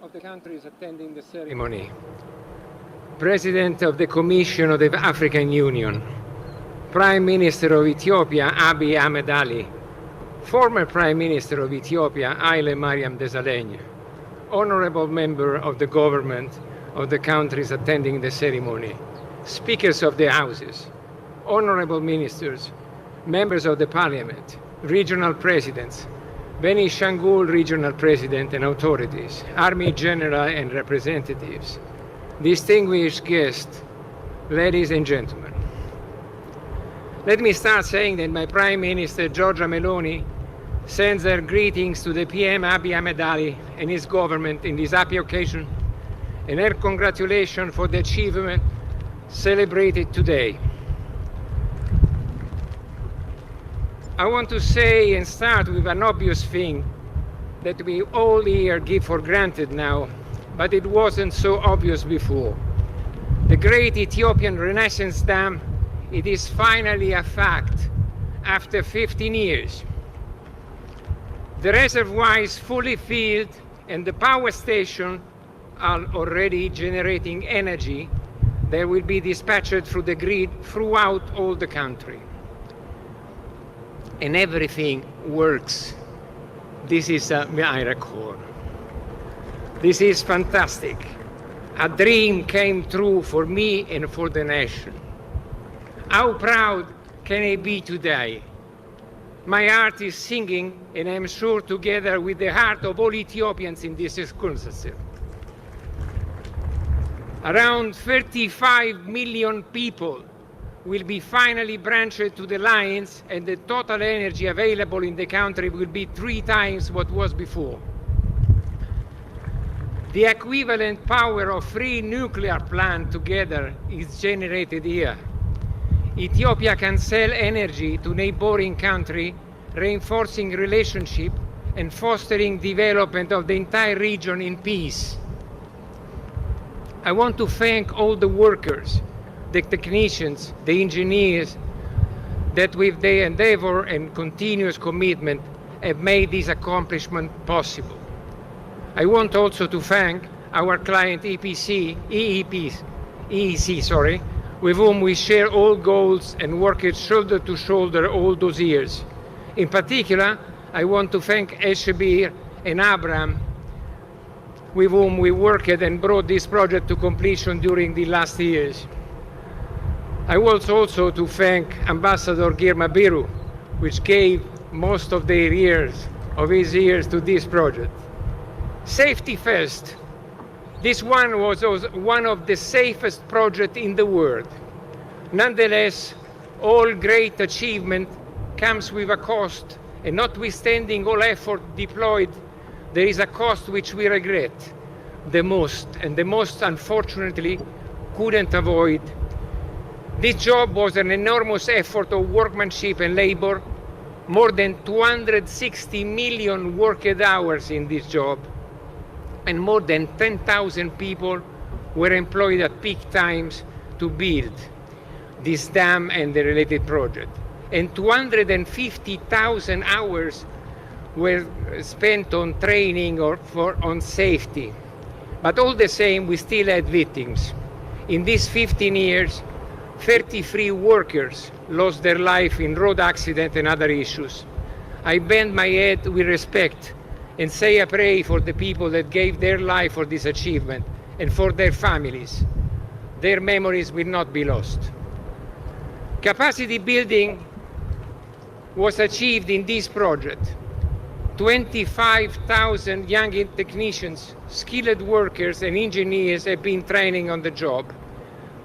of the countries attending the ceremony, President of the Commission of the African Union, Prime Minister of Ethiopia, Abiy Ahmed Ali, former Prime Minister of Ethiopia, Haile Mariam Desalegn, honorable member of the government of the countries attending the ceremony, speakers of the houses, honorable ministers, members of the parliament, regional presidents, Beni Shangul regional president and authorities, army general and representatives, distinguished guests, ladies and gentlemen. Let me start saying that my Prime Minister Giorgia Meloni sends her greetings to the PM Abiy Ahmed Ali and his government in this happy occasion, and her congratulations for the achievement celebrated today. I want to say and start with an obvious thing that we all here give for granted now, but it wasn't so obvious before. The great Ethiopian Renaissance Dam, it is finally a fact after 15 years. The reservoir is fully filled and the power station are already generating energy that will be dispatched through the grid throughout all the country. And everything works. This is a miracle. This is fantastic. A dream came true for me and for the nation. How proud can I be today? My heart is singing, and I'm sure together with the heart of all Ethiopians in this circumstance. Around 35 million people will be finally branched to the lines, and the total energy available in the country will be 3 times what was before. The equivalent power of 3 nuclear plants together is generated here. Ethiopia can sell energy to neighboring countries, reinforcing relationship and fostering development of the entire region in peace. I want to thank all the workers, the technicians, the engineers that with their endeavor and continuous commitment have made this accomplishment possible. I want also to thank our client EEC, with whom we share all goals and worked shoulder to shoulder all those years. In particular, I want to thank Eshabir and Abraham, with whom we worked and brought this project to completion during the last years. I want also to thank Ambassador Girma Biru, which gave most of his years to this project. Safety first. This one was one of the safest projects in the world. Nonetheless, all great achievement comes with a cost, and notwithstanding all effort deployed, there is a cost which we regret the most, and the most unfortunately couldn't avoid. This job was an enormous effort of workmanship and labor, more than 260 million worked hours in this job, and more than 10,000 people were employed at peak times to build this dam and the related project. And 250,000 hours were spent on training or on safety. But all the same, we still had victims. In these 15 years, 33 workers lost their life in road accidents and other issues. I bend my head with respect and say a prayer for the people that gave their life for this achievement and for their families. Their memories will not be lost. Capacity building was achieved in this project. 25,000 young technicians, skilled workers and engineers have been training on the job.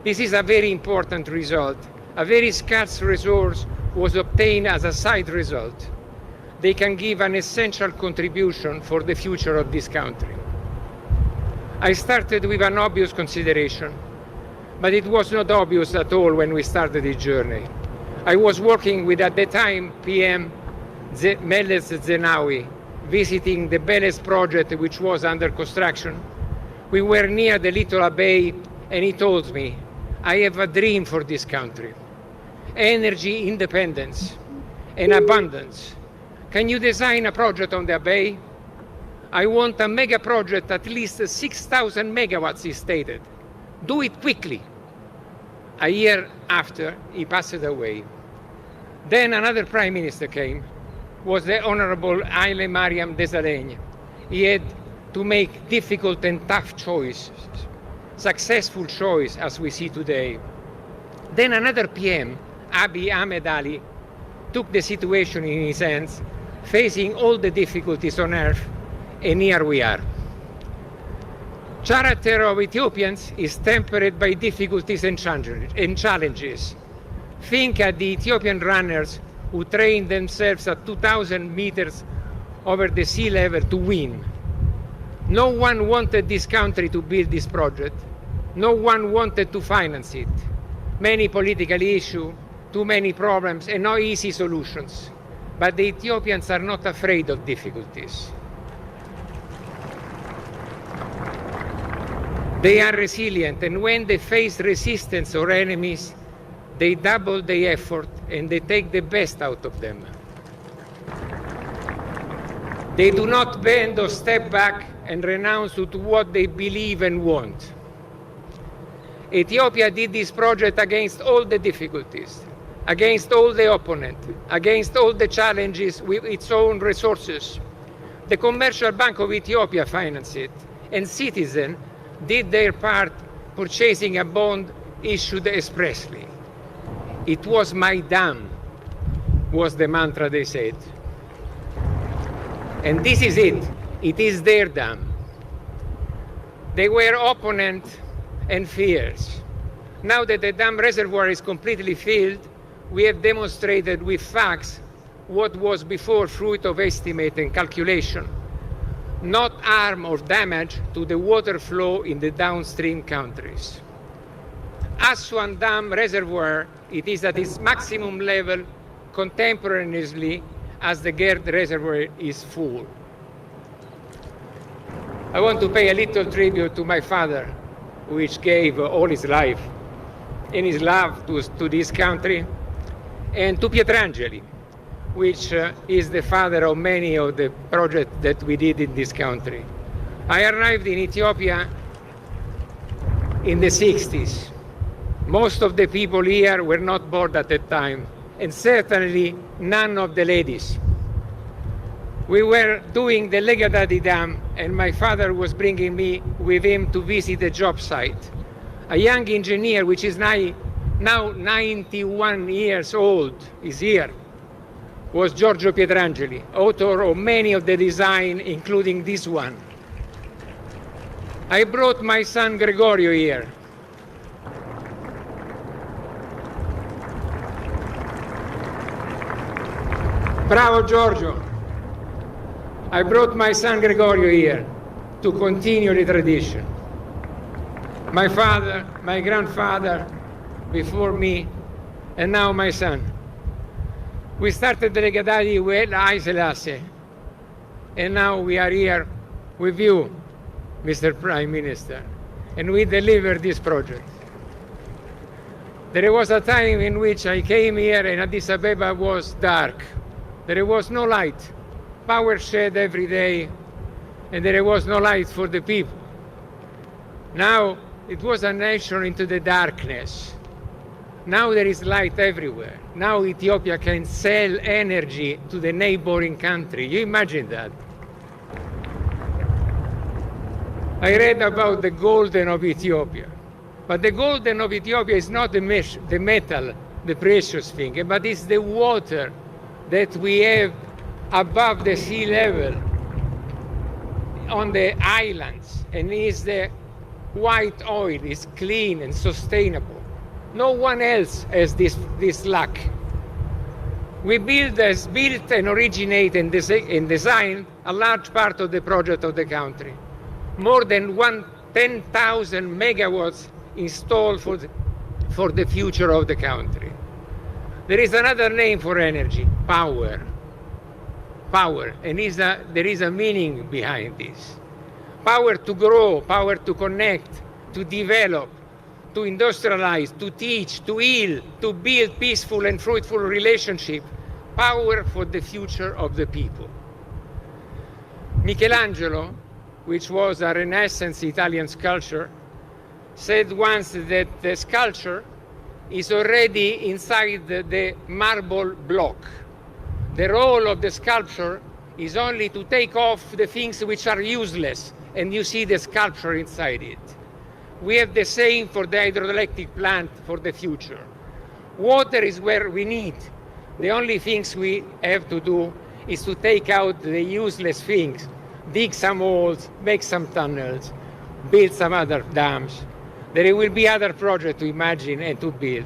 This is a very important result. A very scarce resource was obtained as a side result. They can give an essential contribution for the future of this country. I started with an obvious consideration, but it was not obvious at all when we started the journey. I was working with, at the time, PM Meles Zenawi, visiting the Beles project which was under construction. We were near the little Abbey, and he told me, I have a dream for this country. Energy independence and abundance. Can you design a project on the Abbey? I want a mega project, at least 6,000 megawatts is stated. Do it quickly. A year after, he passed away. Then another prime minister came, was the Honorable Haile Mariam Desalegn. He had to make difficult and tough choices, successful choice as we see today. Then another PM, Abiy Ahmed Ali, took the situation in his hands, facing all the difficulties on earth, and here we are. Character of Ethiopians is tempered by difficulties and challenges. Think at the Ethiopian runners who trained themselves at 2,000 meters over the sea level to win. No one wanted this country to build this project. No one wanted to finance it. Many political issues, too many problems, and no easy solutions. But the Ethiopians are not afraid of difficulties. They are resilient, and when they face resistance or enemies, they double the effort and they take the best out of them. They do not bend or step back and renounce to what they believe and want. Ethiopia did this project against all the difficulties, against all the opponents, against all the challenges with its own resources. The Commercial Bank of Ethiopia financed it, and citizens did their part, purchasing a bond issued expressly. It was my dam, was the mantra they said. And this is it. It is their dam. They were opponents and fears. Now that the dam reservoir is completely filled, we have demonstrated with facts what was before fruit of estimate and calculation, not harm or damage to the water flow in the downstream countries. Aswan Dam Reservoir, it is at its maximum level contemporaneously as the GERD Reservoir is full. I want to pay a little tribute to my father, which gave all his life and his love to this country, and to Pietrangeli, which is the father of many of the projects that we did in this country. I arrived in Ethiopia in the 60s. Most of the people here were not born at that time, and certainly none of the ladies. We were doing the Legadadi Dam, and my father was bringing me with him to visit the job site. A young engineer, which is now 91 years old, is here, was Giorgio Pietrangeli, author of many of the design, including this one. I brought my son Gregorio here. Bravo, Giorgio. I brought my son Gregorio here to continue the tradition. My father, my grandfather before me, and now my son. We started the Legadadi with Haile Selassie, and now we are here with you, Mr. Prime Minister, and we delivered this project. There was a time in which I came here and Addis Ababa was dark. There was no light, power shed every day, and there was no light for the people. Now it was a nation into the darkness. Now there is light everywhere. Now Ethiopia can sell energy to the neighboring country. You imagine that? I read about the golden of Ethiopia. But the golden of Ethiopia is not the metal, the precious thing, but it's the water that we have above the sea level on the islands, and is the white oil, is clean and sustainable. No one else has this luck. We built and originate and design a large part of the project of the country. More than 10,000 megawatts installed for the future of the country. There is another name for energy, power. Power, and there is a meaning behind this. Power to grow, power to connect, to develop, to industrialize, to teach, to heal, to build peaceful and fruitful relationships. Power for the future of the people. Michelangelo, which was a Renaissance Italian sculptor, said once that the sculpture is already inside the marble block. The role of the sculpture is only to take off the things which are useless, and you see the sculpture inside it. We have the same for the hydroelectric plant for the future. Water is where we need. The only things we have to do is to take out the useless things, dig some holes, make some tunnels, build some other dams. There will be other projects to imagine and to build.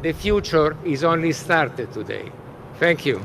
The future is only started today. Thank you.